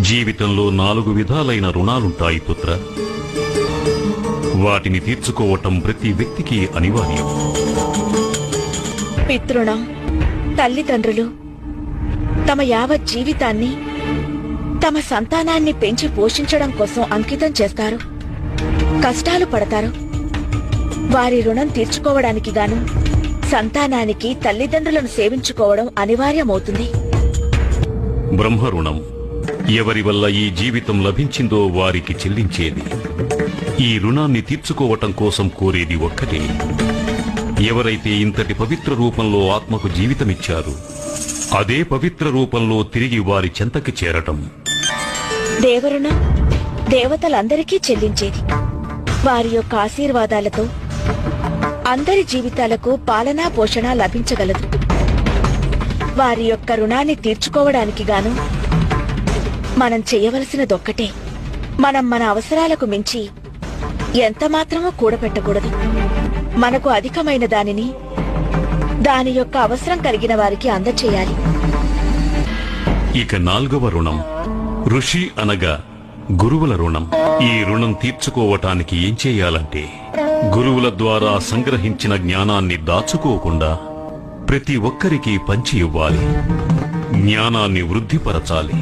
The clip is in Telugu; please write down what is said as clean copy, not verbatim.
జీవితంలో 4 విధాలైన రుణాలుంటాయి పుత్ర. వాటిని తీర్చుకోవటం ప్రతి వ్యక్తికి అనివార్యం. పితృణం. తల్లిదండ్రులు తమ యావత్ జీవితాన్ని తమ సంతానాన్ని పెంచి పోషించడం కోసం అంకితం చేస్తారు, కష్టాలు పడతారు. వారి రుణం తీర్చుకోవడానికి గాను సంతానానికి తల్లిదండ్రులను సేవించుకోవడం అనివార్యమవుతుంది. బ్రహ్మరుణం. ఎవరి వల్ల ఈ జీవితం లభించిందో వారికి చెల్లించేది. ఈ రుణాన్ని తీర్చుకోవటం కోసం కోరేది ఒక్కటే. ఎవరైతే ఇంతటి పవిత్ర రూపంలో ఆత్మకు జీవితమిచ్చారు, అదే పవిత్ర రూపంలో తిరిగి వారి చెంతకి చేరటం. దేవరుణం దేవతలందరికీ చెల్లించేది. వారి యొక్క ఆశీర్వాదాలతో అందరి జీవితాలకు పాలనా పోషణ లభించగలదు. వారి యొక్క రుణాన్ని తీర్చుకోవడానికి గాను మనం చేయవలసినదొక్కటే. మనం మన అవసరాలకు మించి ఎంత మాత్రమూ కూడపెట్టకూడదు. మనకు అధికమైన దానిని దాని యొక్క అవసరం కలిగిన వారికి అందచేయాలి. ఇక 4వ రుణం ఋషి అనగా గురువుల రుణం. ఈ రుణం తీర్చుకోవటానికి ఏం చేయాలంటే, గురువుల ద్వారా సంగ్రహించిన జ్ఞానాన్ని దాచుకోకుండా ప్రతి ఒక్కరికి పంచి ఇవ్వాలి. జ్ఞానాన్ని వృద్ధిపరచాలి.